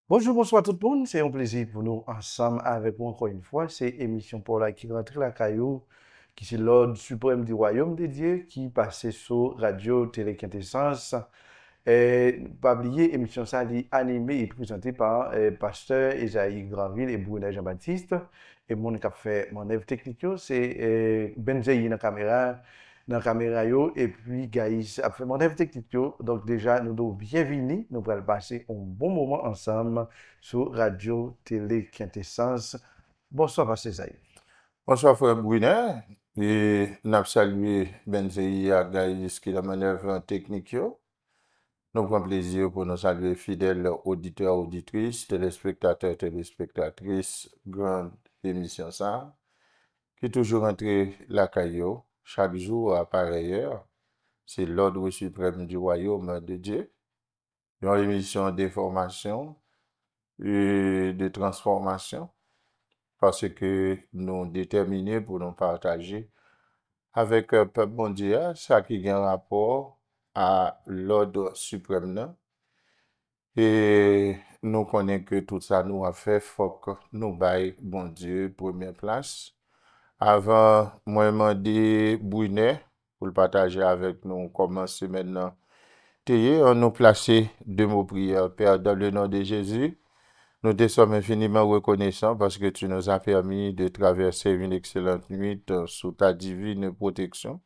Bonjour, bonsoir tout le monde. C'est un plaisir pour nous ensemble avec vous encore une fois. C'est émission pour la qui rentre la caillou, qui c'est l'ordre suprême du royaume de Dieu, qui passait sur Radio Télé Quintessence. Et pas oublier, émission ça est animée et présentée par Pasteur Esaïe Granville et Brunet Jean-Baptiste. Et mon qui a fait mon œuvre technique, c'est Benzeyi dans la caméra yo, et puis Gaïs a fait mon œuvre technique. Donc déjà, nous devons bienvenue, nous allons passer un bon moment ensemble sur Radio Télé Quintessence. Bonsoir, Pasteur Esaïe. Bonsoir frère Brunet, et nous salué Benzeyi à Gaïs qui a manœuvre technique. Nous prenons plaisir pour nous saluer fidèles auditeurs, auditrices, téléspectateurs, téléspectatrices, grande émission ça, qui toujours entré la caillou, chaque jour à pareille heure. C'est l'ordre suprême du royaume de Dieu. Une émission d'information et de transformation, parce que nous déterminés pour nous partager avec peuple mondial, ça qui a un rapport à l'ordre suprême. Là. Et nous connaissons que tout ça nous a fait, faut que nous baillons, bon Dieu, première place. Avant, moi, demander Brunet pour le partager avec nous, commencer maintenant. On nous placer deux mots prières. Père, dans le nom de Jésus, nous te sommes infiniment reconnaissants parce que tu nous as permis de traverser une excellente nuit sous ta divine protection.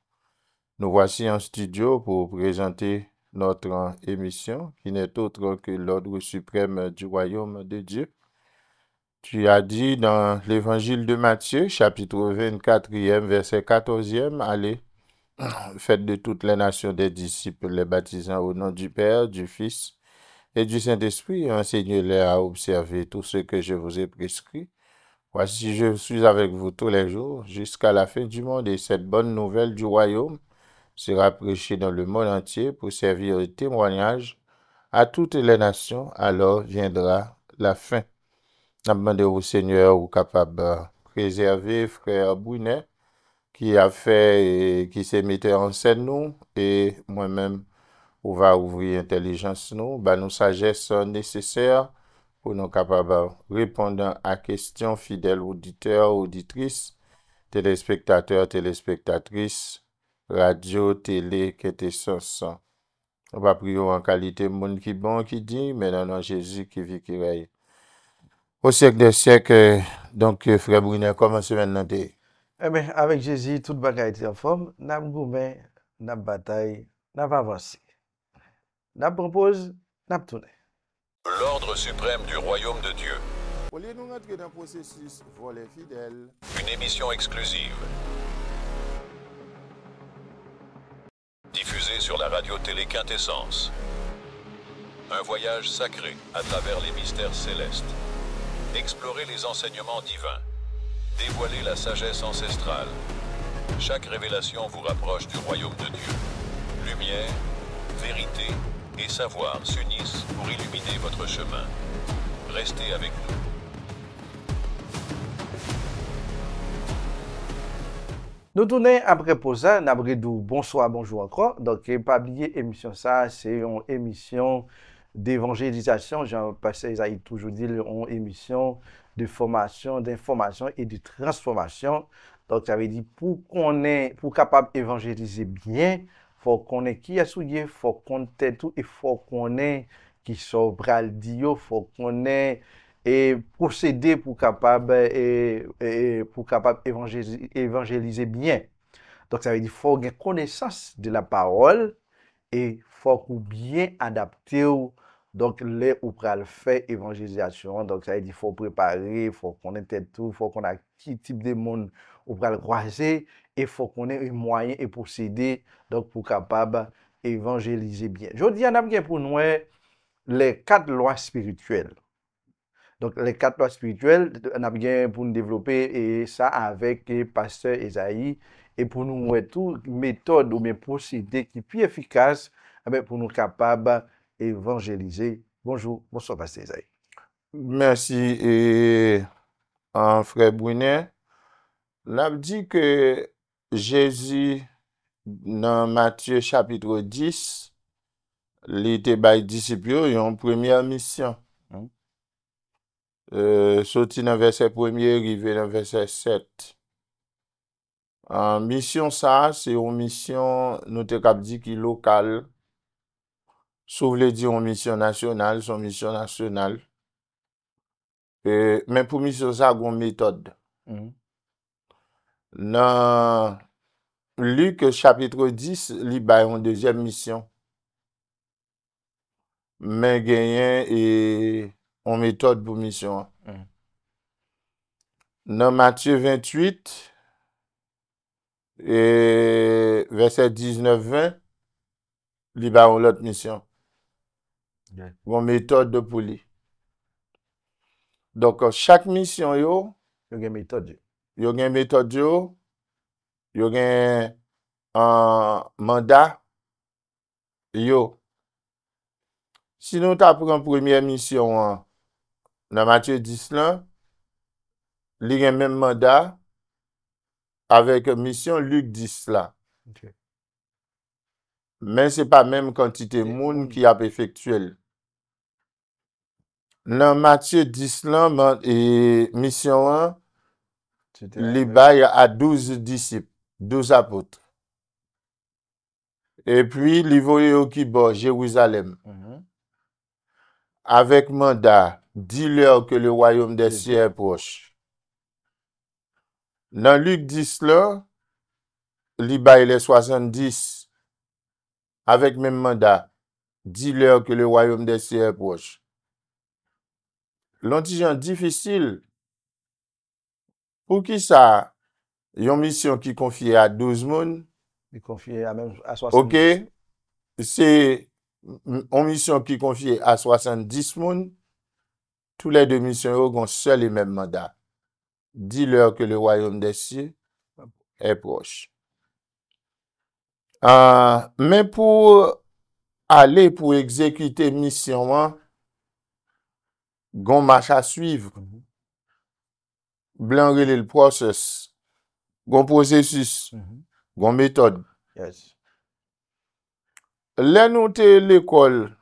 Nous voici en studio pour présenter notre émission qui n'est autre que l'ordre suprême du royaume de Dieu. Tu as dit dans l'évangile de Matthieu, chapitre 24e, verset 14e, allez, faites de toutes les nations des disciples, les baptisant au nom du Père, du Fils et du Saint-Esprit, et enseignez-les à observer tout ce que je vous ai prescrit. Voici, je suis avec vous tous les jours jusqu'à la fin du monde, et cette bonne nouvelle du royaume sera prêchée dans le monde entier pour servir de témoignage à toutes les nations. Alors viendra la fin. Nous demandons au Seigneur ou capable de préserver frère Brunet qui a fait et qui s'est mis en scène nous, et moi-même on va ouvrir intelligence nous, nous sagesse nécessaire pour nous capables de répondre à questions fidèles auditeurs, auditrices, téléspectateurs, téléspectatrices, radio, télé, quintessence. On va prier en qualité monde qui bon, qui dit, mais non, Jésus qui vit, qui règne. Au siècle des siècles, donc, frère Brunet, comment se maintenant? Eh bien, avec Jésus, toute bagaille est en forme. N'a gourmet, n'a bataille, n'a avancé. N'a propose, n'a tourné. L'ordre suprême du royaume de Dieu. Au lieu de nous rentrer dans le processus volet fidèle, Une émission exclusive. Diffusée sur la radio télé Quintessence. Un voyage sacré à travers les mystères célestes. Explorer les enseignements divins. Dévoiler la sagesse ancestrale. Chaque révélation vous rapproche du royaume de Dieu. Lumière, vérité et savoir s'unissent pour illuminer votre chemin. Restez avec nous. Nous tournons après pour ça, nous avons dit bonsoir, bonjour encore. Donc, pas oublier, émission ça, c'est une émission d'évangélisation. Jean-Pasteur Isaïe toujours dit, une émission de formation, d'information et de transformation. Donc, ça veut dire, pour capable évangéliser bien, faut qu'on ait qui a souillé, faut qu'on ait tout, et faut qu'on ait qui sont bral dio, faut qu'on ait et procéder pour capable évangéliser bien. Donc ça veut dire faut avoir connaissance de la parole et faut qu'on bien adapter donc les ou pral faire évangélisation. Donc ça veut dire faut préparer, faut connaître tout, faut qu'on a qui type de monde ou pral croiser et faut qu'on ait un moyen et procéder donc pour capable évangéliser bien. Je dis on a bien pour nous les 4 lois spirituelles. Donc, les 4 lois spirituelles, on a bien pour nous développer et ça avec Pasteur Esaïe et pour nous mettre tout méthode ou bien procédé qui est plus efficace pour nous capables d'évangéliser. Bonjour, bonsoir Pasteur Esaïe. merci et frère Brunet. L'a dit que Jésus, dans Matthieu chapitre 10, il était bail disciples une première mission. Sorti dans verset 1er, arrivé dans verset 7. Mission ça, c'est une mission, nous te cap dit qui locale. Sauf le dire une mission nationale, son mission nationale. Mais pour mission ça, il y a une méthode. Dans Luc chapitre 10, il y a une deuxième mission. Mais il y a une méthode pour mission. Dans Matthieu 28, et verset 19-20, il y a une autre mission. Une méthode pour lui. Donc, chaque mission, Il y a une méthode. il y a une méthode, il y a un mandat. Si nous t'apprenons première mission dans Matthieu 10, là, il y a un même mandat avec mission Luc 10 là. Okay. Mais ce n'est pas même quantité de monde qui a effectué. Dans Matthieu 10 là, et mission 1, il y a 12 disciples, 12 apôtres. Et puis, il voyait qui bord Jérusalem. Avec mandat, dis-leur que le royaume des cieux est proche. Dans Luc 10 là, il baille les 70 avec même mandat, dis-leur que le royaume des cieux est proche. L'antigen difficile. Pour qui ça? Une mission qui confie à 12 moun. Il confie à même à 70. OK. C'est une mission qui confie à 70 moun. Tous les deux missions ont seul et même mandat. Dis-leur que le royaume des cieux est proche. Mais pour aller pour exécuter mission, gon marche à suivre. Blanc le process. Gon processus. Gon méthode. Yes. Là nous te l'école,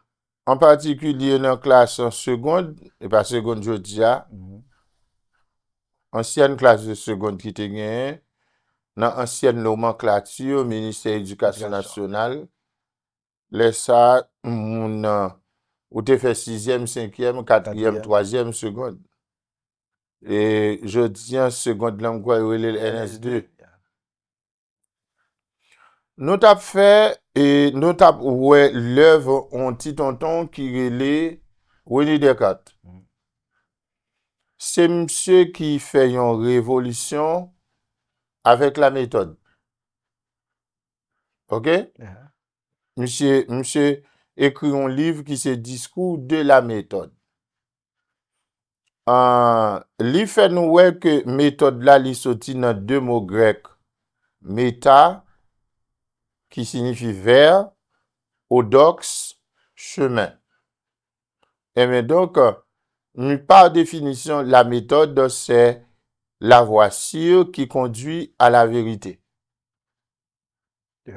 en particulier dans la classe en seconde, et pas seconde je dis, ancienne classe de seconde qui te gagne, dans ancienne nomenclature, ministère de l'Éducation nationale, les ça, ou te fait 6e, 5e, 4e, 3e, seconde. Et je dis en seconde langue, le NS2. Nous t'avons fait, et nous t'avons ouais, l'œuvre en petit tonton qui relait René Descartes. C'est monsieur qui fait une révolution avec la méthode. OK? Monsieur écrit un livre qui se discours de la méthode. Li fait nous ouais que méthode là li sorti dans deux mots grecs. Méta qui signifie vers, odox, chemin. Et mais donc, par définition, la méthode, c'est la voie sûre qui conduit à la vérité.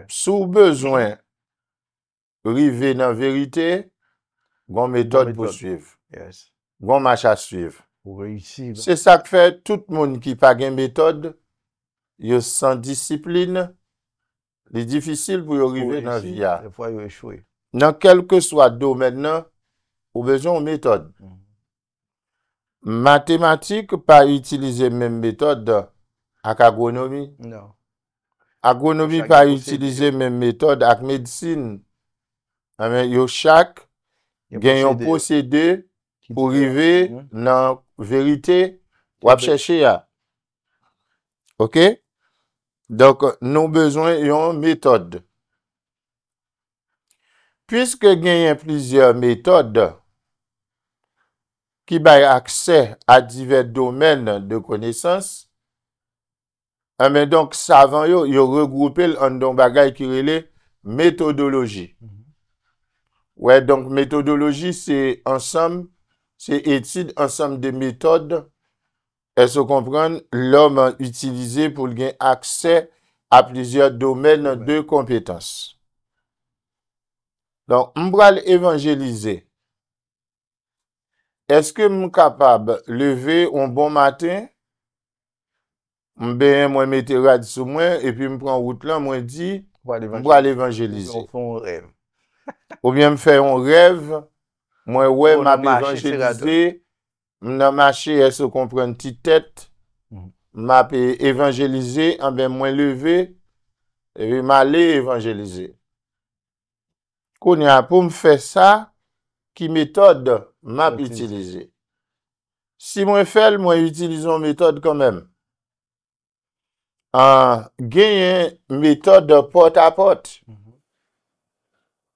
Sous besoin, river dans la vérité, gon méthode pour suivre. Yes. Gon marche à suivre. Pour réussir. C'est ça que fait tout le monde qui pas une méthode, yo sans discipline, c'est difficile pour arriver dans la vie. Des fois, il échoué. Dans quel que soit le domaine, ou besoin de méthode. Mathématiques, pas utiliser même méthode avec agronomie. Non. Agronomie, pas utiliser même méthode avec médecine. Mais yo chaque gagne un procédé pour arriver dans la vérité ou à chercher. OK? Donc, nous besoin d'une méthode. Puisque gagne plusieurs méthodes qui baillent accès à divers domaines de connaissances, mais donc, savant yo regroupé en don bagay qui relève méthodologie. Ouais, donc, méthodologie, c'est ensemble, c'est étude ensemble de méthodes. Et se comprendre, l'homme utilisé pour gagner accès à plusieurs domaines de compétences. Donc, m'bral évangéliser est-ce que je suis capable de lever un bon matin, moi mettre radio sur moi et puis me prendre route là, moi dit, Pour je vais aller évangéliser. On fait un rêve. Ou bien me faire un rêve, moi ouais, Ou m'a on marche, c'est évangélisé, m'a marché, est-ce qu'on prend une petite tête, m'a évangélisé, en ben moi levé, et puis m'aller évangéliser. Qu'on y a pour me faire ça, qui méthode m'a utilisé. Si moi fais, moi utilise une méthode quand même. Gagne méthode porte à porte.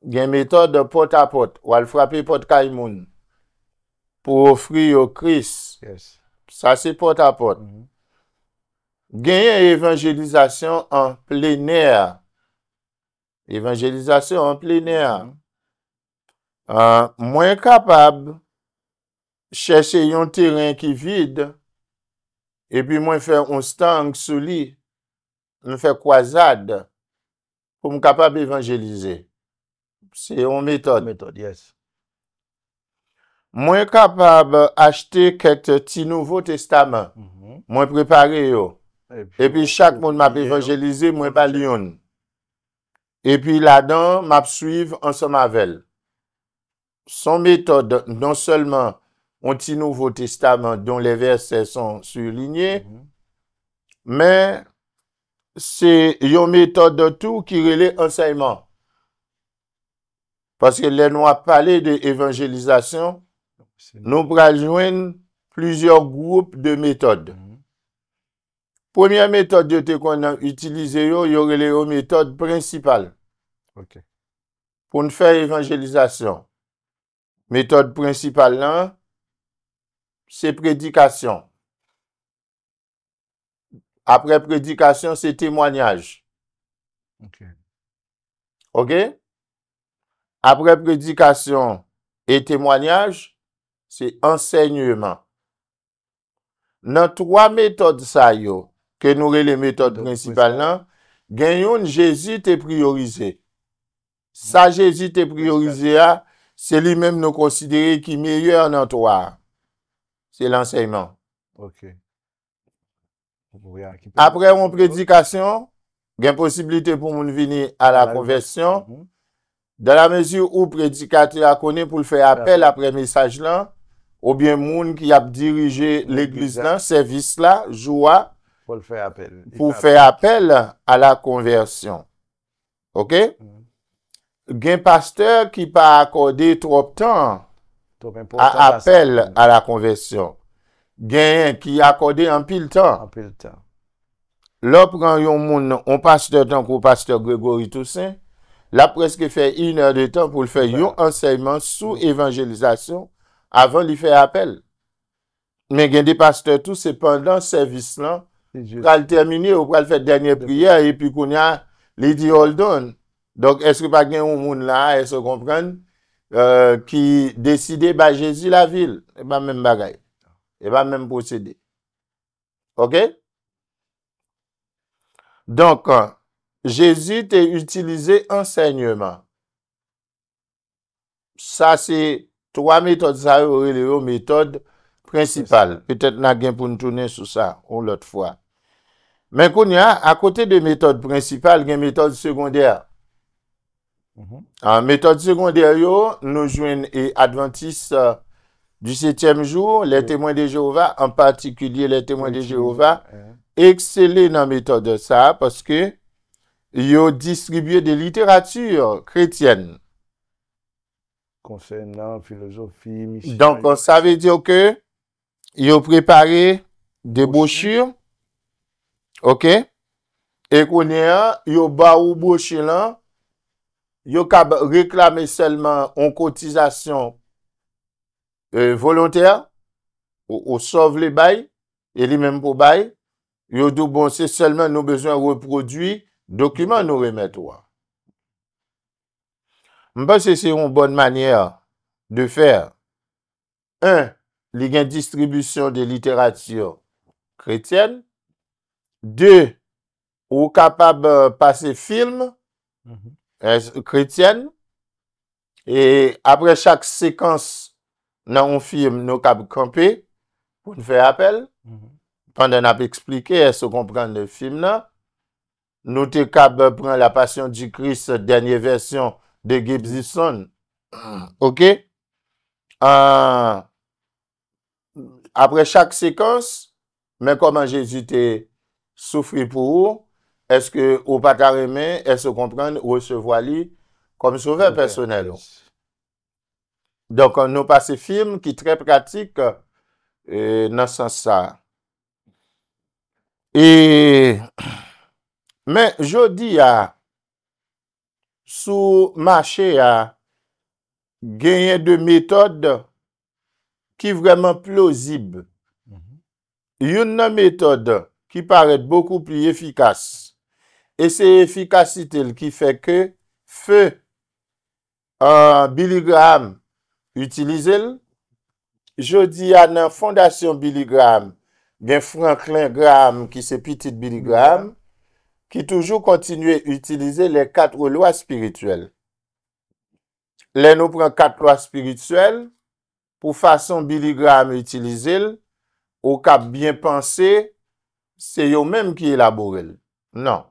Gagne méthode porte à porte. Ou al frapper porte Kaimoun pour offrir au Christ. Yes. Ça c'est porte à porte. Gagne évangélisation en plein air. Évangélisation en plein air. Moins capable chercher un terrain qui vide et puis moi faire un stand sous lui, me faire croisade pour me capable évangéliser. C'est une méthode. Méthode, yes. Moins capable acheter quelques petits Nouveaux Testaments. Moi préparer yo. Et puis chaque monde m'a évangélisé, moi pas lion. Et puis là-dedans, m'a suivre ensemble avec elle. Son méthode, non seulement un petit Nouveau Testament dont les versets sont surlignés, mais c'est une méthode de tout qui relève enseignement. Parce que les nous a parlé de évangélisation, nous pourrons joindre plusieurs groupes de méthodes. Première méthode qu'on a utilisée, il y aurait les méthodes principales. Okay. Pour nous faire évangélisation. Méthode principale là, c'est prédication. Après prédication, c'est témoignage. OK? Après prédication et témoignage, c'est enseignement. Dans trois méthodes ça yo, que nous les méthodes principales là, gagnons Jésus est priorisé. Ça Jésus est priorisé, c'est lui-même nous considérer qui meilleur dans toi. C'est l'enseignement. OK. Après une prédication, il y a une possibilité pour nous venir à la conversion. Dans la mesure où le prédicateur a connu pour le faire appel après message là, ou bien moun qui a dirigé l'église là, service là, joie, pour le faire appel. Pour faire appel à la conversion. OK? Un pasteur qui pas accordé trop de temps à appel à la conversion. Gain qui accordé un pile temps. En pile temps. Là, prend yon moun, on pasteur tant qu'au pasteur Grégory Toussaint, là presque fait 1 heure de temps pour le faire yon enseignement sous évangélisation avant de faire appel. Mais il y a des pasteurs tout, c'est pendant service là, quand terminer, ou pour faire dernière prière, et puis qu'on a les dit hold on. Donc, est-ce que pas gen un moun là, est-ce que vous comprenez, qui décide par Jésus la ville? Et pas même bagaille. Et pas même procédé. OK? Donc, Jésus t'a utilisé enseignement. Ça, c'est trois méthodes, ça, les méthodes principales. Peut-être n'a gain pour nous tourner sur ça, ou l'autre fois. Mais qu'on y a, à côté des méthodes principales, il y a une méthode secondaire. En méthode secondaire, nous jouons et adventistes du 7e jour, les témoins de Jéhovah, en particulier les témoins de Jéhovah, excellent dans la méthode de ça, parce que ils ont distribué des littératures chrétiennes. Concernant philosophie, mission. Donc, ça veut dire que ils ont préparé des brochures, OK? Et qu'on a, ils ont bas ou brochure là, ils ont réclamé seulement en cotisation volontaire, ou sauve les bails, et les mêmes pour bail. Ils ont dit, bon, c'est seulement nous besoin de reproduire, documents nous remettre. Je pense que c'est une bonne manière de faire. Un, il y a une distribution de littérature chrétienne. Deux, ou capable de passer film chrétienne. Et après chaque séquence dans un film, nous avons campé pour nous faire appel. Pendant qu'on a expliqué, est-ce qu'on comprend le film là? Nous te capable prendre la Passion du Christ, dernière version de Gibson. OK? Après chaque séquence, mais comment Jésus t'a souffert pour vous, est-ce que vous pas carrément, est-ce qu'on comprend, recevoir lui comme sauveur personnel? Donc, nous passons film qui est très pratique dans ce sens-là. Et, mais je dis sous marché gagner de méthodes qui vraiment plausible. Une méthode qui paraît beaucoup plus efficace. Et c'est efficacité qui fait que feu Billy Graham utilise. Je dis à la fondation Billy Graham, bien Franklin Graham qui c'est petit Billy Graham, qui toujours continue à utiliser les 4 lois spirituelles. Là, nous prenons 4 lois spirituelles pour façon Billy Graham utiliser, au cap bien pensé, c'est eux même qui élaborent. Non.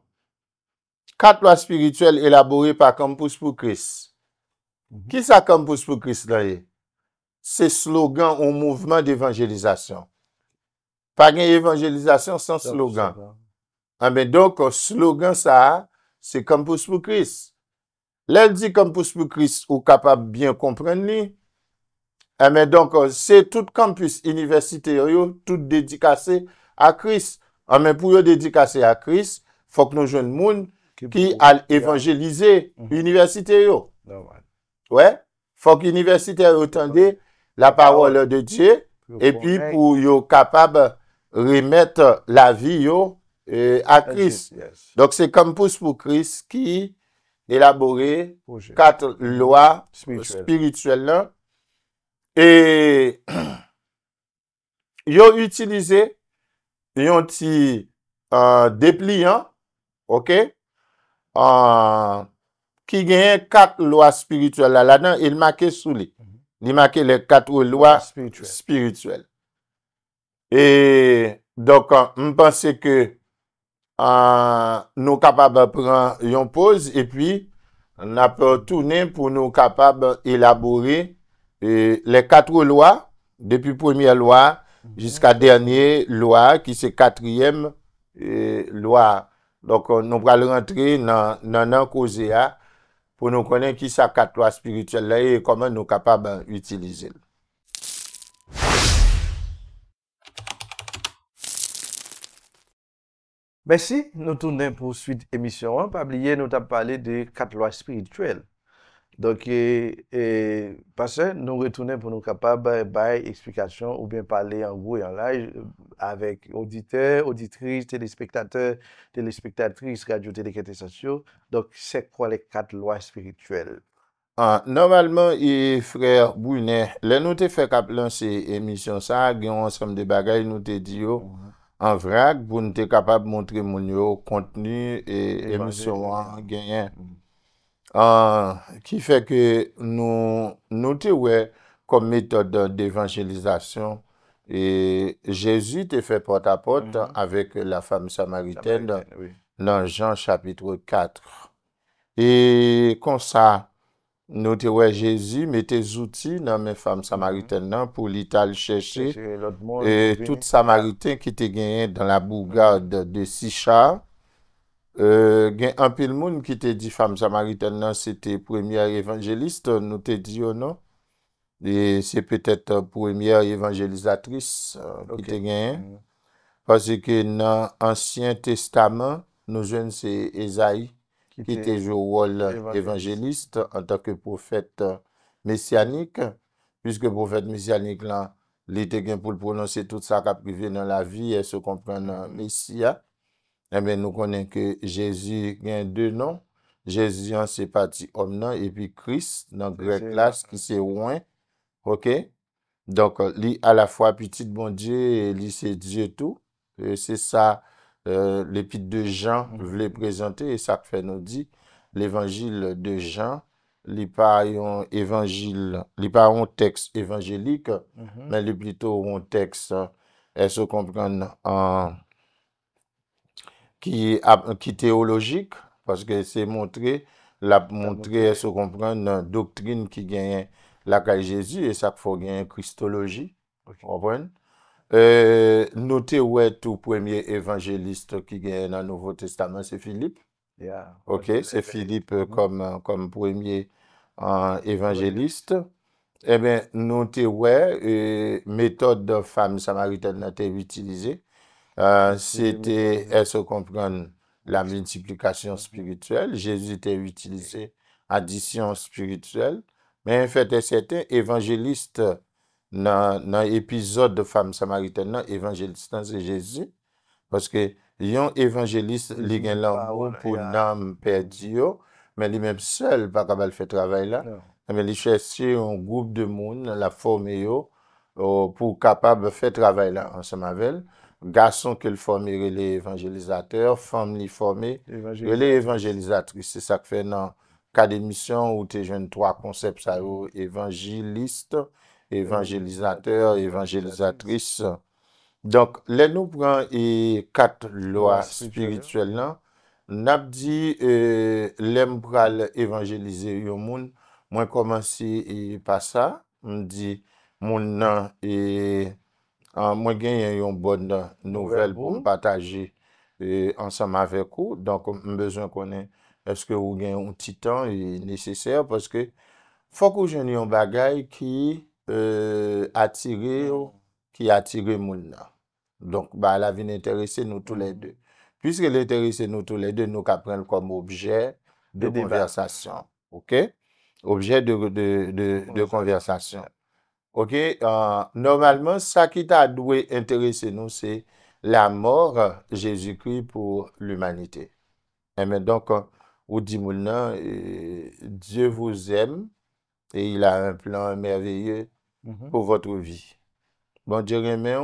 4 lois spirituelles élaborées par Campus pour Christ. Qui ça Campus pour Christ là? C'est slogan au mouvement d'évangélisation. Pas une évangélisation sans slogan. Ah ben donc, slogan ça, c'est Campus pour Christ. Là, dit Campus pour Christ, ou capable bien comprendre lui. Ah mais donc, c'est tout campus universitaire, tout dédicacé à Christ. Ah mais pour dédicacer à Christ, faut que nous jeunes monde qui a évangéliser université. Ouais, faut que l'université entende la parole de Dieu et puis pour yo capable remettre la vie yo à Christ. Donc c'est Campus pour Christ qui élaboré 4 lois spirituelles là. Et yo utilisé un petit dépliant, OK? Qui gagne 4 lois spirituelles là-dedans, il marqué sous lui. Il marqué les 4 lois spirituelles. Et donc, je pense que nous capables de prendre une pause et puis on a tourner pour nous capables d'élaborer les 4 lois, depuis première loi jusqu'à dernière loi, qui c'est 4e loi. Donc, nous allons rentrer dans la cause pour nous connaître qui ça 4 lois spirituelles là et comment nous sommes capables d'utiliser. Merci, nous tournons pour suite émission 1. Pas oublier, nous avons parlé de 4 lois spirituelles. Donc, parce que nous retournons pour nous capables de explication ou bien parler en gros et en live avec auditeurs, auditrices, téléspectateurs, téléspectatrices, radio, téléquêtestation. Donc, c'est quoi les 4 lois spirituelles? Normalement, frère Brunet, là nous te fait cap lancer émission ça, il y a un ensemble de bagages nous te dit en vrac pour nous te capable montrer mon contenu et émission gagné. Qui fait que nous te ouais comme méthode d'évangélisation et Jésus te fait porte à porte avec la femme samaritaine dans Jean chapitre 4. Et comme ça nous te ouais Jésus met tes outils dans mes femmes samaritaines pour l'Italie chercher et tout samaritain qui te gagné dans la bourgade de Sichar. Gen un pile monde qui te dit femme samaritaine c'était première évangéliste, nous te dit non. Et c'est peut-être première évangélisatrice qui te gagné. Parce que dans l'Ancien Testament, nous jeunes c'est Ésaïe qui était joué au rôle évangéliste en tant que prophète messianique, puisque prophète messianique là, il était gain pour prononcer tout ça qui a privé dans la vie et se comprendre Messia. Eh bien, nous connaissons que Jésus a 2 noms. Jésus, c'est parti homme non, et puis Christ, dans le grec là, qui c'est loin. OK? Donc, lui, à la fois petit bon Dieu et lui, c'est Dieu tout. C'est ça, l'épître de Jean voulait présenter, et ça fait nous dit, l'évangile de Jean, li pas un évangile, li pas un texte évangélique, mais li plutôt un texte, est-ce comprendre, qui théologique, parce que c'est montrer, est-ce comprendre, doctrine qui gagne la caille Jésus, et ça faut gagner Christologie, vous comprenez? Notez ouais tout premier évangéliste qui gagne dans le Nouveau Testament, c'est Philippe. Yeah. Ok, c'est Philippe comme premier évangéliste. Eh bien, notez ouais, méthode de femme samaritaine a été utilisée. C'était, est-ce comprendre, la multiplication spirituelle. Jésus était utilisé addition spirituelle. Mais en fait, certain évangéliste dans l'épisode de femme samaritaine, évangéliste, c'est Jésus. Parce que yon évangéliste, li gen l'amour pour l'âme perdue, mais lui-même seul pas capable de faire travail là. Mais il cherche un groupe de monde, la former yo, pour capable de faire travail là ensemble avec elle. Garçon que le former les évangélisateurs, femme li former les évangélisatrices. C'est ça que fait dans cas d'émission où tu jeunes trois concepts ça yo, évangéliste, évangélisateur, évangélisatrice. Donc, là, nous prenons quatre lois spirituelles là. N'a dit l'aime pral évangéliser yon moun, moi commencer par ça, on dit moun nan et moi gagne yon bonne nouvelle pour partager ensemble avec vous. Donc, on besoin connaître est-ce que vous gagnez un petit temps nécessaire parce que faut que vous ayez un bagay qui attire moun nan. Donc, bah, la vie intéressée nous tous les deux. Puisque l'intéresse nous tous les deux, nous qu'apprendre comme objet de conversation. OK? Objet de conversation. OK? Normalement, ça qui t'a doué intéresser nous, c'est la mort Jésus-Christ pour l'humanité. Et mais donc, ou dit maintenant, Dieu vous aime et il a un plan merveilleux pour votre vie. Bon Dieu remet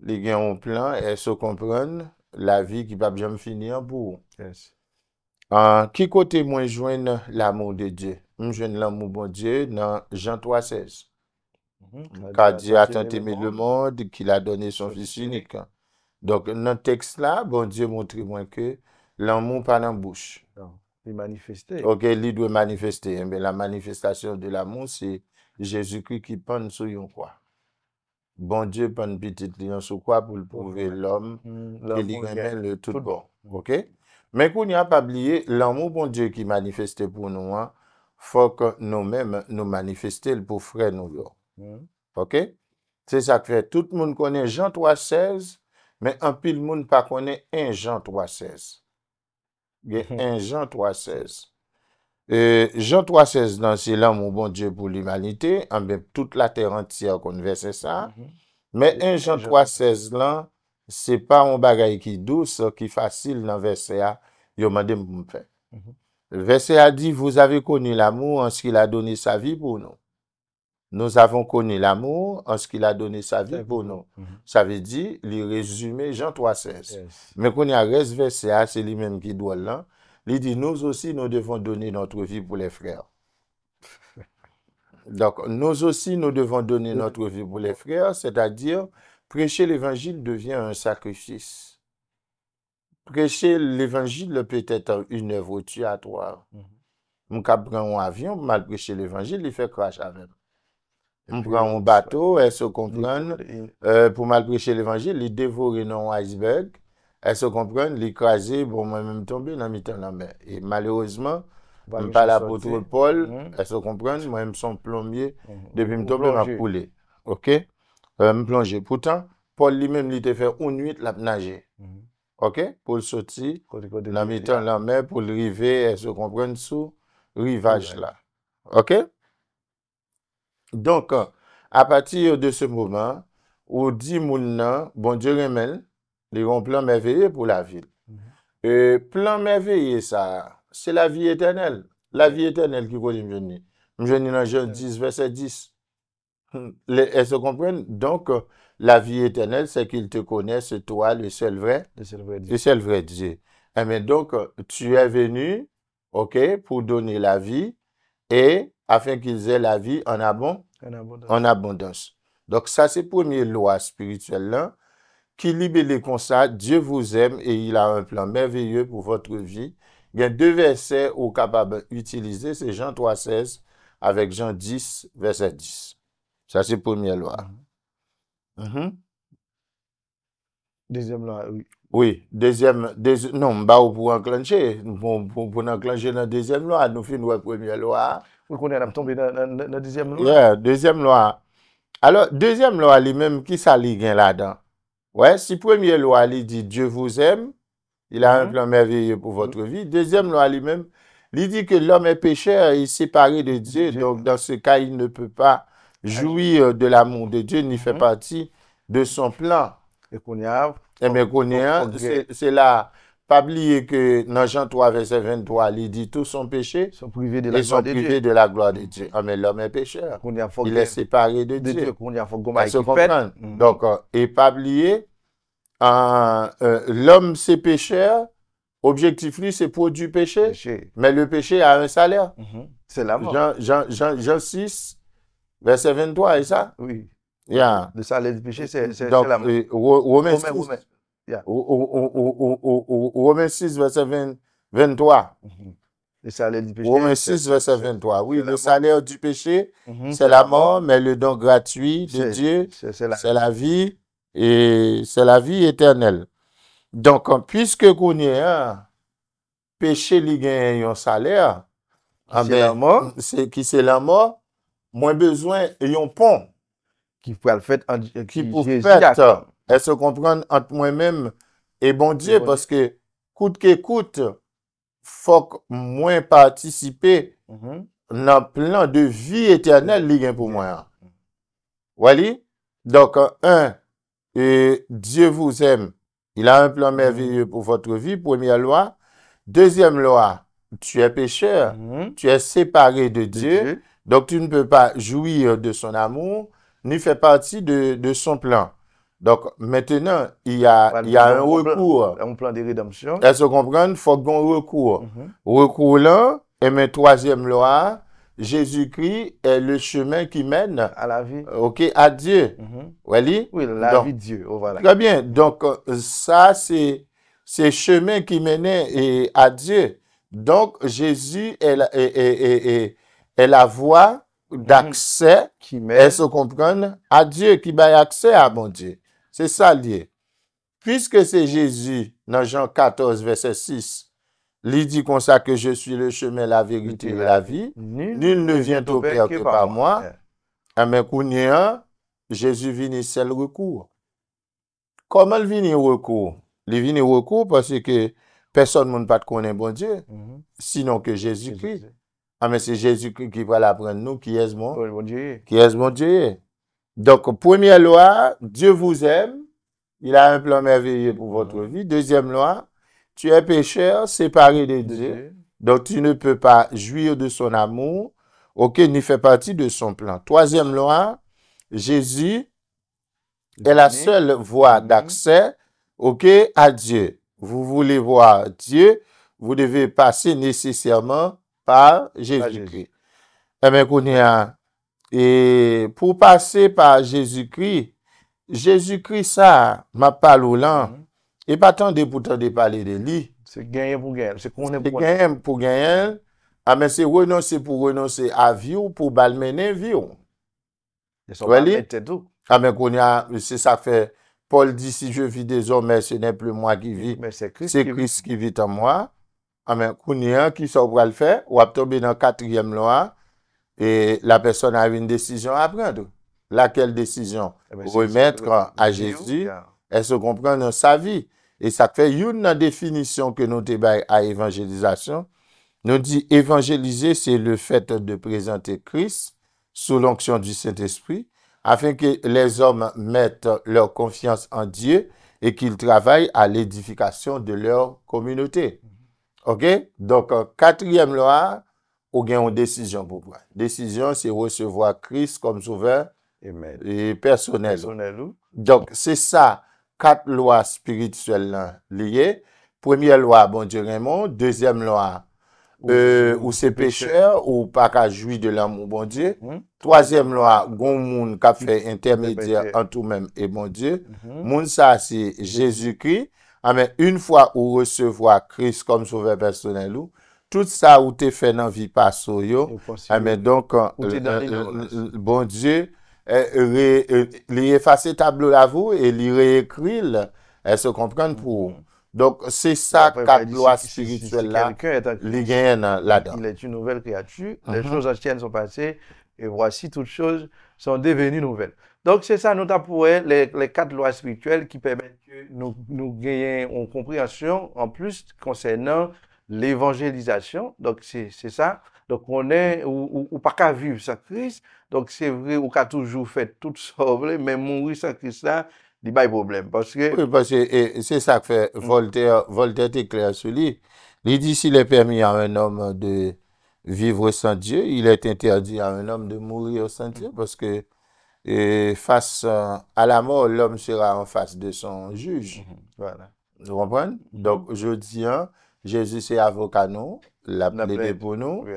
les gens ont plan et se comprennent la vie qui va jamais finir pour. Yes. Qui côté moi joindre l'amour de Dieu? Je joindre l'amour bon Dieu dans Jean 3,16. Car Dieu a tant aimé le monde qu'il a donné son Fils unique. Donc, dans le texte là, bon Dieu montre moi que l'amour pas dans la bouche. Il manifesté. Ok, il doit manifester. Mais la manifestation de l'amour, c'est Jésus-Christ qui pend sur une croix. Bon Dieu prend une petite lion sur quoi pour le prouver l'homme qui lui remet le tout bon. OK? Mais qu'on n'y a pas oublié, l'amour bon Dieu qui manifesté pour nous, faut que nous-mêmes nous manifestions pour frère nous. OK? C'est ça que fait. Tout le monde connaît Jean 3,16, mais un pile monde pas connaît 1 Jean 3,16. Il y a 1 Jean 3,16. Jean 3,16, c'est l'amour bon Dieu pour l'humanité, toute la terre entière qu'on verse ça. Mais 1 Jean 3,16 là, c'est pas un bagage qui douce, qui facile dans verset A, yo mande me faire. Verset A dit, vous avez connu l'amour en ce qu'il a donné sa vie pour nous. Nous avons connu l'amour en ce qu'il a donné sa vie pour nous. Ça veut dire, le résumé Jean 3,16. Mais qu'on y a reste verset A, c'est lui-même qui doit là. Il dit, nous aussi, nous devons donner notre vie pour les frères. Donc, nous aussi, nous devons donner notre vie pour les frères, c'est-à-dire, prêcher l'évangile devient un sacrifice. Prêcher l'évangile peut être une œuvre tuatoire. Je prends un avion, mal prêcher l'évangile, il fait crash avec. Je prends un bateau, elle se comprend, pour mal prêcher l'évangile, il dévore un iceberg. Elle se comprend, l'écraser, bon, moi-même tomber dans le la mer. Et malheureusement, je ne pas l'apôtre Paul, elle se comprend, moi-même son plombier, depuis que je tombe, m'a coulé. OK? Me plonger. Pourtant, Paul lui-même, il te fait une nuit, la nager. OK? Pour le sortir, dans le la mer, pour le river, elle se comprend sous rivage là. OK? Donc, à partir de ce moment, où dit moun bon Dieu remèle, les ont plan merveilleux pour la ville. Plan merveilleux, ça, c'est la vie éternelle. La vie éternelle qui va venir. Je dis dans Jean 10, verset 10. Elles se comprennent. Donc, la vie éternelle, c'est qu'ils te connaissent, toi, le seul vrai Dieu. Mais donc, tu es venu, OK, pour donner la vie et afin qu'ils aient la vie en En abondance. abondance. Donc, ça, c'est la première loi spirituelle là, qui libère comme ça. Dieu vous aime et il a un plan merveilleux pour votre vie. Il y a 2 versets au capable d'utiliser, c'est Jean 3,16 avec Jean 10, verset 10. Ça, c'est la première loi. Mhm. Deuxième loi, oui. Oui, non, bah, pour enclencher, pour enclencher la deuxième loi, nous finissons la première loi. Oui, qu'on est tombé dans la deuxième loi. Yeah, deuxième loi. Alors, deuxième loi, lui-même, qui ça li gen là-dedans? Ouais, si première loi, il dit Dieu vous aime, il a un plan merveilleux pour votre vie. Deuxième loi, lui-même, il dit que l'homme est pécheur et séparé de Dieu. Donc, dans ce cas, il ne peut pas jouir de l'amour de Dieu, ni faire partie de son plan. Et qu'on y a. Et bien, qu'on y a, c'est là, pas oublier que dans Jean 3, verset 23, il dit tous sont péchés Sont privés de et la sont gloire de privés Dieu. de la gloire de Dieu. Ah, mais l'homme est pécheur. Qu'on y a, faut Il est séparé de de Dieu. Dieu. Qu'on y a, faut qu'on Se qui comprendre. fait. Donc, et pas oublier, l'homme c'est pécheur, objectif lui c'est produire péché, Péché. mais le péché a un salaire. C'est la mort. Jean 6, verset 23, et ça? Oui. Yeah. Le salaire du péché, c'est Donc, la mort. Romains 6, Romains. Yeah. Romains 6, verset 23. Le salaire du péché. Romains 6, verset 23. Oui, le salaire du péché, Mhm, c'est la mort, mais le don gratuit de Dieu, c'est c'est la vie et c'est la vie éternelle. Donc, puisque qu'on est un péché li gen un salaire, c'est la mort. C'est la mort, moins besoin yon pont Qui peut le faire qui pour faire, elle se comprend entre moi-même et bon Dieu, parce que coûte que coûte, faut que moins participer dans le plan de vie éternelle li gen pour moi. Wali? Donc, Dieu vous aime. Il a un plan merveilleux pour votre vie, première loi. Deuxième loi, tu es pécheur, tu es séparé de Dieu, donc tu ne peux pas jouir de son amour, ni faire partie de son plan. Donc maintenant, il y a un recours. Un plan de rédemption. Elle se comprend, il faut qu'on recours. Recours là, et mais troisième loi, Jésus-Christ est le chemin qui mène à la vie. OK, à Dieu. Oui, la vie de Dieu. Oh, voilà. Très bien. Donc, ça, c'est chemin qui menait à Dieu. Donc, Jésus est la voie d'accès, elle se comprend, à Dieu, qui va accès à mon Dieu. C'est ça lié. Puisque c'est Jésus, dans Jean 14, verset 6, il dit comme ça que je suis le chemin, la vérité et la vie. Nul ne vient au Père que par moi. Mais Kounia, Jésus vient seul recours. Comment il vient recours? Il vient recours parce que personne ne peut connaître bon Dieu, sinon que Jésus-Christ. Mais c'est Jésus-Christ qui va l'apprendre nous, qui est mon Dieu. Qui est mon Dieu. Donc, première loi, Dieu vous aime. Il a un plan merveilleux pour votre vie. Deuxième loi, tu es pécheur, séparé de Dieu. Donc, tu ne peux pas jouir de son amour, ni faire partie de son plan. Troisième loi, Jésus est la seule voie d'accès, à Dieu. Vous voulez voir Dieu, vous devez passer nécessairement par Jésus-Christ. Et pour passer par Jésus-Christ, ça, m'a parlé là, et pas tant de pourtant de parler de lui. C'est gagner pour gagner. C'est gagner pour gagner. Mais c'est renoncer pour renoncer à vie ou pour balmener vie. C'est ça fait. Paul dit, si je vis désormais, ce n'est plus moi qui vis, c'est Christ qui vit en moi. Mais Kounia, qui ça va le faire, ou à tomber dans la quatrième loi, et la personne a une décision à prendre. Laquelle décision? Remettre à Jésus, elle se comprend dans sa vie. Et ça fait une définition que nous débattons à évangélisation. Nous dit évangéliser, c'est le fait de présenter Christ sous l'onction du Saint-Esprit, afin que les hommes mettent leur confiance en Dieu et qu'ils travaillent à l'édification de leur communauté. OK? Donc, quatrième loi, ou bien une décision pour toi. Décision, c'est recevoir Christ comme sauveur et personnel. Donc, c'est ça, 4 lois spirituelles liées. Première loi, bon Dieu Raymond. Deuxième loi, ou c'est pécheur, ou pas qu'à jouir de l'amour bon Dieu. Mhm. Troisième loi, gon moun qui fait intermédiaire Intermédiaire. entre nous-mêmes et bon Dieu. Mhm. Moun ça c'est Jésus-Christ. Ah, mais une fois ou recevoir Christ comme sauveur personnel ou, tout ça ou te fait dans vie passo yo. Et possible. Ah, mais donc, Ou t'es dans l'ignorance. bon Dieu, il efface tableau là vous et il réécrit, elle se comprend pour. Donc, c'est ça, Après, quatre il lois dit, si spirituelles là, quelqu'un est en les Christ, gagnent là-dedans. il est une nouvelle créature. Les Mhm. choses anciennes sont passées et voici toutes choses sont devenues nouvelles. Donc, c'est ça, nous avons les 4 lois spirituelles qui permettent que nous gagnions en compréhension en plus concernant l'évangélisation. Donc, c'est ça. Donc, on est, ou pas qu'à vivre sans Christ. Donc, c'est vrai, ou qu'à toujours fait tout ça, mais mourir sans Christ là, il n'y a pas de problème. Parce que, Oui, parce que c'est ça que fait Voltaire est clair sur lui. Il dit s'il est permis à un homme de vivre sans Dieu, il est interdit à un homme de mourir sans Dieu parce que face à la mort, l'homme sera en face de son juge. voilà. Vous comprenez? Donc, je dis, hein, Jésus c'est avocat nous, l'a On a plaidé plaidé. pour nous. Oui.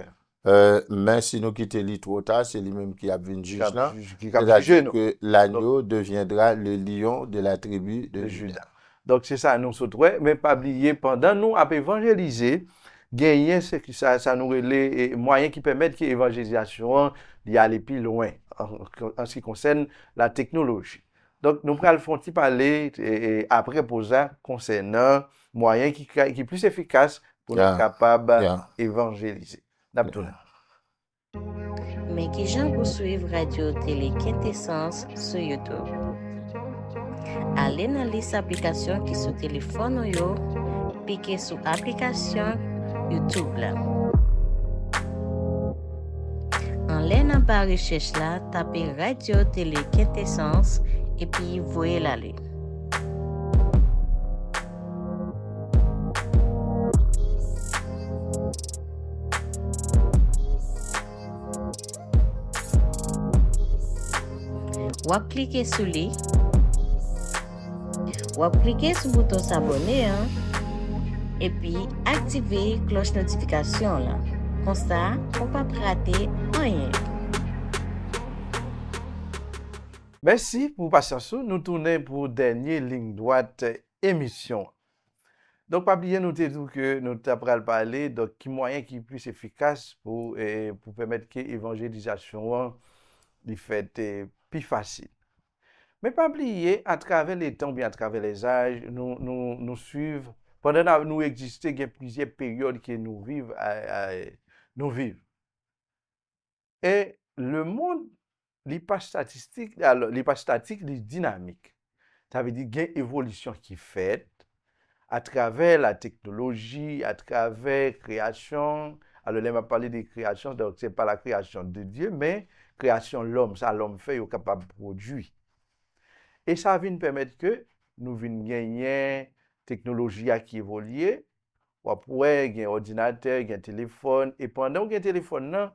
Mais si nous quittons lui trop tard, c'est lui-même qui a vu une juge là. Qui a jugé C'est-à-dire nous. que l'agneau deviendra le lion de la tribu de De Juda. Juda. Donc, c'est ça, nous sommes mais pas oublier, pendant nous, à évangéliser, gagner ce que ça nous les moyens qui permettent que l'évangélisation d'y aller plus loin en ce qui concerne la technologie. Donc, nous allons parler après pour ça concernant moyens qui plus efficaces pour Yeah. être capable Yeah. d'évangéliser. D'abtourner. Mais qui j'en pour suivre Radio Télé Quintessence sur YouTube. Allez dans la liste application qui sur téléphone yo, piquez sur application YouTube là. En l'air dans barre recherche là, tapez Radio Télé Quintessence et puis voyez l'aller. Ou cliquer sur lui. Ou cliquer sur le bouton s'abonner hein, et puis activer cloche notification là. Comme ça, on ne peut pas rater rien. Merci pour patience. Nous tournons pour dernière ligne droite émission. Donc, pas oublier nous dire que nous t'apprendrons parler de qui moyen qui plus efficace pour permettre que l'évangélisation soit faite plus facile. Mais pas oublier, à travers les temps, bien à travers les âges, nous suivons, pendant que nous existons, il y a plusieurs périodes que nous vivons. Et le monde, il n'est pas statistique, alors, il n'est pas statique, il est dynamique. Ça veut dire qu'il y a une évolution qui est faite à travers la technologie, à travers la création. Alors, là, on va parler de création, donc ce n'est pas la création de Dieu, mais création de l'homme. Ça, l'homme fait, il est capable de produire. Et ça vient permettre que nous venions gagner technologie qui évolue. Après, il y a un ordinateur, il y a un téléphone. Et pendant qu'il y a un téléphone,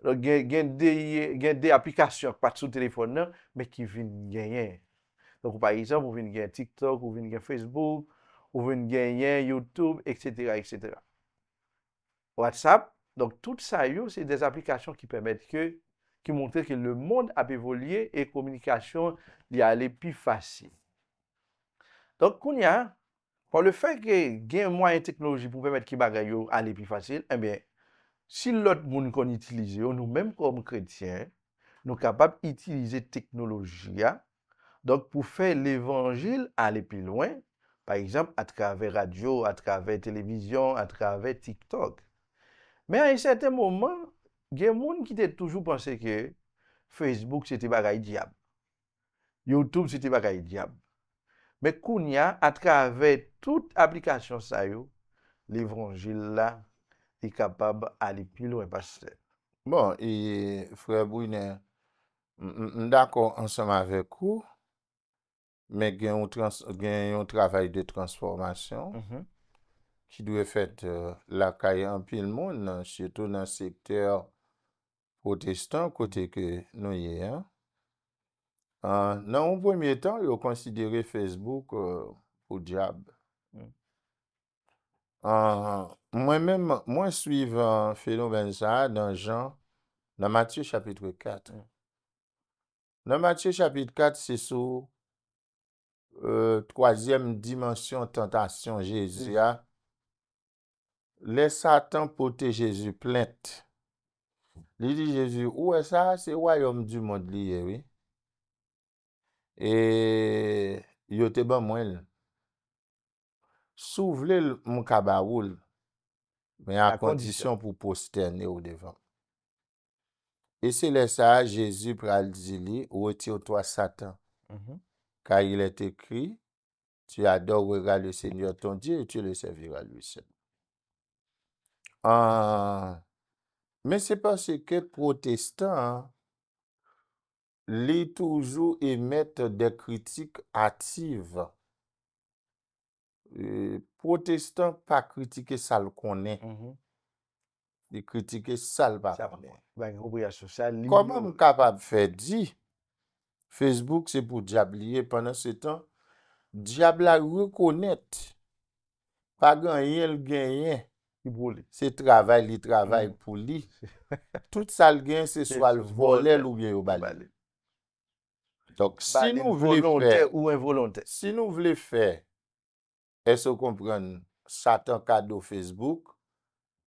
il y a des applications pas sur le téléphone, mais qui viennent gagner. Donc, par exemple, vous venez gagner TikTok, vous venez gagner Facebook, vous venez gagner YouTube, etc., etc. WhatsApp. Donc, tout ça, c'est des applications qui permettent qui montrent que le monde a évolué et la communication y allait plus facile. Donc, pour le fait qu'il y ait un moyen de technologie pour permettre que les choses aller plus facile, eh bien, si l'autre monde qu'on utilise, nous-mêmes comme chrétiens, nous sommes capables d'utiliser la technologie donc pour faire l'évangile aller plus loin, par exemple à travers radio, à travers télévision, à travers TikTok. Mais à un certain moment, il y a des gens qui ont toujours pensé que Facebook c'était bagaille diable. YouTube c'était bagaille diable. Mais kounya à travers toute application ça yo, l'évangile là est capable d'aller plus loin pasteur. Bon, et frère Brunner, d'accord ensemble avec vous, mais il y a un travail de transformation qui doit être fait la caille en pile monde, surtout dans le secteur protestant, côté que nous y est. Dans un premier temps, ils ont considéré Facebook pour diable. Moi-même, moi suivre un phénomène ça dans Matthieu chapitre 4. Dans Matthieu chapitre 4, c'est sur troisième dimension tentation Jésus a. Les Satan porter Jésus plainte. Il dit Jésus, où est ça? C'est royaume du monde lié, oui. Et yo te ban mwen. Souvle mon kabaoul, mais à condition pour prosterner au devant. Et c'est là ça, Jésus pral dit, retire-toi Satan. Car il est écrit, tu adoreras le Seigneur ton Dieu et tu le serviras lui seul. Mais c'est parce que protestants, les toujours émettent des critiques hâtives. Protestants pas critiquer ça le connaît. Ils critiquer ça le pas connaît. Comment on capable de faire dire Facebook c'est pour diablier pendant ce temps? Diable a reconnaître pas gagner le gagner. C'est travail, il travaille pour lui. Tout ça le gain c'est soit le voler ou bien au bali. Donc si nous voulons faire ou involontaire. Si nous voulons faire est-ce qu'on comprend Satan cadeau Facebook,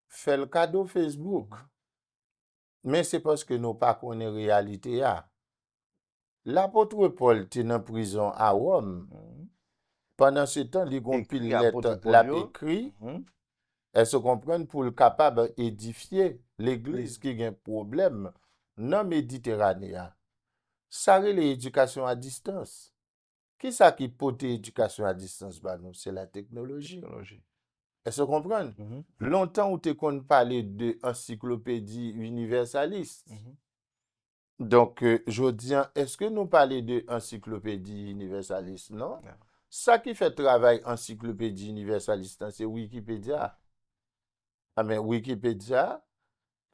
fait le cadeau Facebook. Mais c'est parce que nous pas connaît réalité là. L'apôtre Paul était en prison à Rome. Pendant ce temps, il compile lettre l'a écrit. Est-ce qu'on comprend pour le capable édifier l'église qui a un problème dans Méditerranée. Ça c'est l'éducation à distance. Qui ça qui porte l'éducation à distance bah nous c'est la technologie. Est-ce qu'on comprend? Longtemps où tu qu'on parler de encyclopédie universaliste. Donc je dis est-ce que nous parlons de encyclopédie universaliste non? Ça qui fait travail encyclopédie universaliste c'est Wikipédia. Ah mais Wikipédia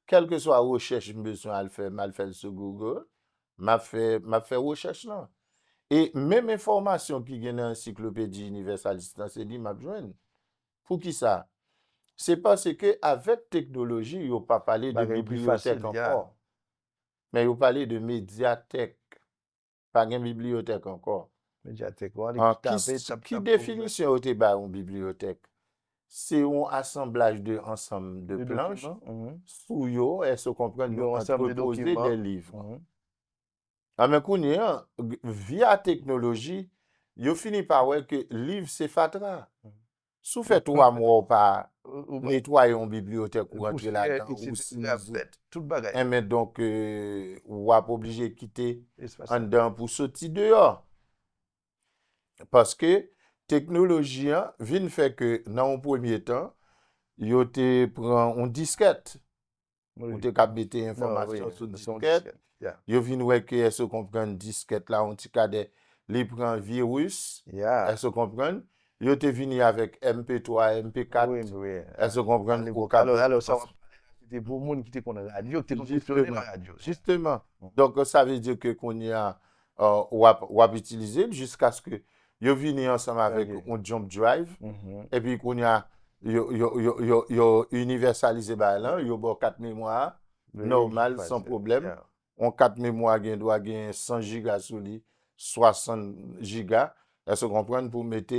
quelle que soit recherche besoin à le faire mal faire sur Google m'a fait recherche là. Et même information qui gagne dans encyclopédie universaliste c'est dit m'a joindre. Pour qui ça? C'est parce que avec technologie, il n'y a pas parlé de bibliothèque encore. Mais il a parlé de médiathèque. Pas de bibliothèque encore. Médiathèque. Qui définition au débat en bibliothèque? C'est un assemblage de ensemble de planches. Sous yo, est-ce qu'on comprend nous entreposer des livres. Mais via technologie, il finit par voir que livre c'est fatra. Sous fait 3 mois pas nettoyer une bibliothèque ou rentrer là-dedans tout bagage. Mais donc ou pas obligé quitter en dedans pour sortir dehors. Parce que technologie vient fait que dans un premier temps, yo te prend un disquette. Ou te cap mettre information sur disquette. Yo vinn ouais que est-ce qu'on comprend disquette là on ti cadet li prend virus. Est-ce qu'on comprend? Yo te vini avec MP3, MP4. Oui. Est-ce qu'on comprend? Alors ça c'était pour monde qui te connaît radio, qui te connaît radio. Justement. Donc ça veut dire que qu'on y a ou utiliser jusqu'à ce que yo vini ensemble avec un jump drive et puis qu'on y a yo universalisé ba là, yo bon 4 mémoire normal sans problème. On 4 mémoire doit gagner 100 gigas sur lui, 60 gigas. Est-ce qu'on comprend pour mettre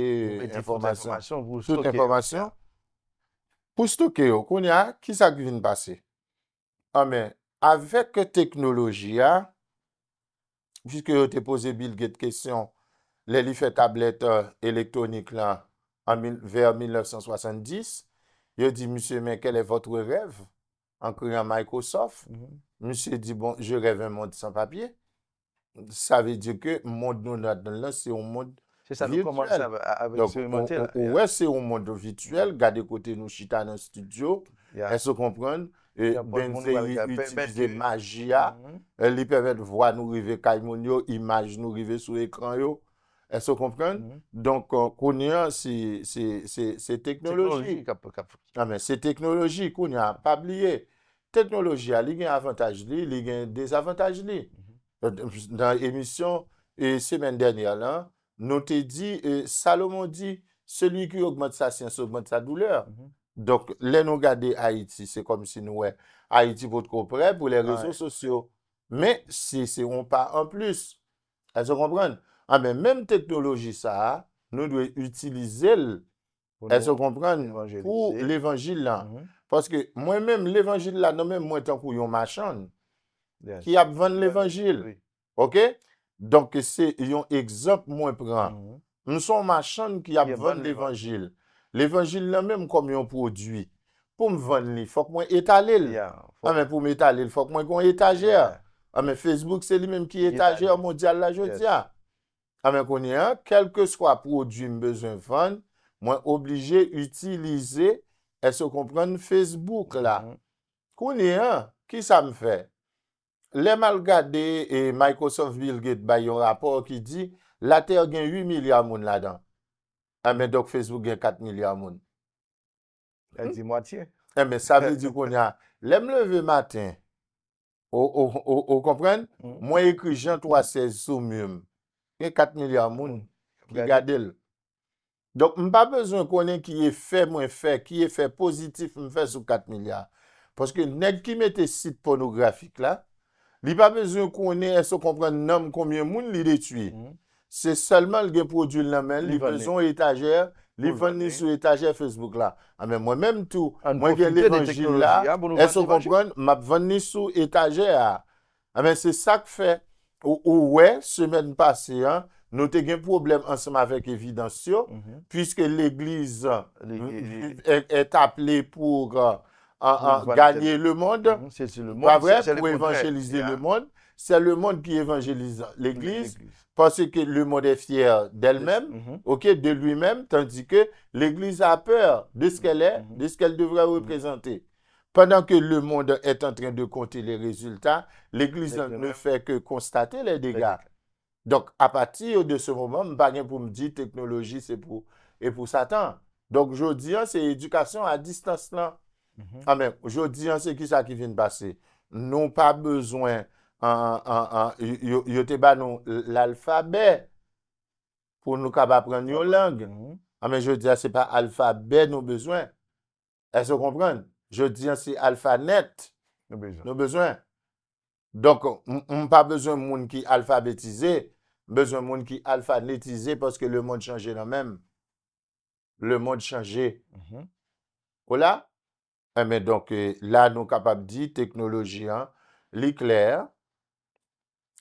information toute information pour stocker qu'on y a qui ça qui vient passer. Ah mais avec technologie puisque je t'ai posé Bill Gates question les fait tablette électronique là vers 1970, je dis monsieur mais quel est votre rêve en créant Microsoft? Monsieur dit bon, je rêve un monde sans papier. Ça veut dire que monde nous là c'est un monde c'est ça nous commence à expérimenter là. Ouais, c'est un monde virtuel, garder côté nous chita dans le studio. Est-ce qu'on comprend? Utiliser magia, ils peuvent voir nous river Kaimounio, image nous river sur l'écran yo. Est-ce qu'on comprend? Donc qu'on y a c'est technologie. Ah mais c'est technologie qu'on y a pas oublié. Technologie a un avantage il y a un désavantage dans l'émission semaine dernière là, nous te dit Salomon dit celui qui augmente sa science augmente sa douleur. Donc, là, nous regardons Haïti, c'est comme si nous, ouais, Haïti pour être prêt pour les réseaux sociaux. Mais c'est un pas en plus. Elles se comprennent? Ah, mais même technologie, ça, nous devons utiliser, elles se comprennent, pour l'évangile là. Parce que moi-même, l'évangile là, non même moi, tant qu'on yon machin, qui a vendu l'évangile. OK? Donc, c'est un exemple, moi, prends. Nous sommes machin qui a vendu l'évangile. L'évangile là même comme un produit. Pour me vendre, il faut que moi étaler. Ah, mais pour m'étaler, il faut que moi ait une étagère. Ah, mais Facebook, c'est lui-même qui est étagère mondiale là, je dis. Ah, mais qu'on y a, quel que soit produit que besoin de vendre, moi obligé d'utiliser, et se comprendre Facebook là. Qu'on y a, qui ça me fait? Les mal regardé et Microsoft Bill Gates a un rapport qui dit la Terre gagne 8 milliards de monde là-dedans. Ah, mais donc Facebook gagne 4 milliards de monde. Elle dit moitié. Eh, mais ça veut dire qu'on y a, l'aime lever matin, vous comprenez? Moi, écrit Jean 3,16 sur mieux. Il y a 4 milliards de monde qui regardent. Donc, je n'ai pas besoin qu'on ait qui est fait, moi fait, qui est fait positif, me fait sur 4 milliards. Parce que nèg qui mette site pornographique là, il n'y a pas besoin qu'on ait, est-ce qu'on comprend nom combien de monde il détruit. C'est seulement le produit là même, il besoin étagère, il vend sur étagère Facebook là. Ah mais moi-même tout, moi qui l'évangile là, est-ce qu'on comprend, m'a vendu sur étagère. Ah mais c'est ça que fait. Ouais, semaine passée, hein, nous avons un problème ensemble avec Évidence, puisque l'Église est appelée pour gagner le monde. C'est le monde. Pas vrai, pour évangéliser le monde. C'est le monde qui évangélise l'Église parce que le monde est fier d'elle-même, ok, de lui-même, tandis que l'Église a peur de ce qu'elle est, de ce qu'elle devrait représenter. Pendant que le monde est en train de compter les résultats, l'Église ne fait que constater les dégâts. Donc, à partir de ce moment, je ne pas pour me dire technologie, c'est pour Satan. Donc, je dis, c'est éducation à distance là. Ah, mais je dis, c'est qui ça qui vient de passer? Nous pas besoin, l'alphabet pour nous capables prendre une langue. Ah, mais je dis, c'est pas alphabet nous besoin. Est-ce que vous comprenez? Je dis, c'est alphanet nous besoin. Donc, on n'a pas besoin de monde qui alphabétisé, besoin de monde qui alphanétisé parce que le monde change là même. Le monde change. Voilà? Mais donc, là, nous sommes capables de dire technologie, hein, l'éclair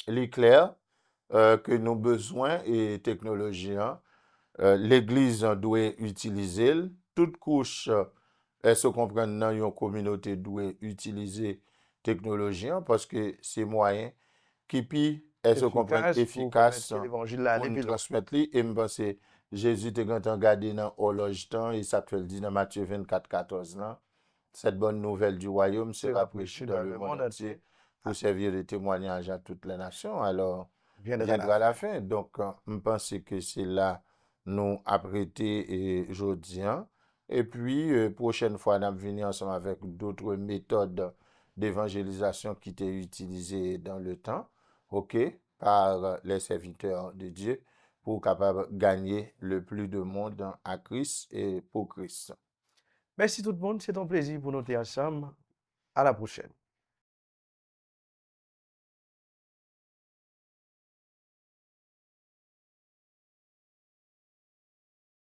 que nous avons besoin et technologie, hein, l'Église doit utiliser, toute couche, se comprendre dans une communauté doit utiliser technologie, hein, parce que c'est moyen qui puis se comprendre efficace pour nous transmettre. Et je pense que Jésus était regardé dans l'horloge temps et ça fait le dit dans Matthieu 24, 14 là. Cette bonne nouvelle du royaume sera prêchée dans le monde entier pour servir de témoignage à toutes les nations. Alors, viendra la fin. Donc, je pense que c'est là nous apprêter et aujourd'hui. Et puis, prochaine fois, nous allons venir ensemble avec d'autres méthodes d'évangélisation qui étaient utilisées dans le temps, ok, par les serviteurs de Dieu pour capable gagner le plus de monde à Christ et pour Christ. Merci tout le monde, c'est un plaisir pour nous ensemble. À la prochaine.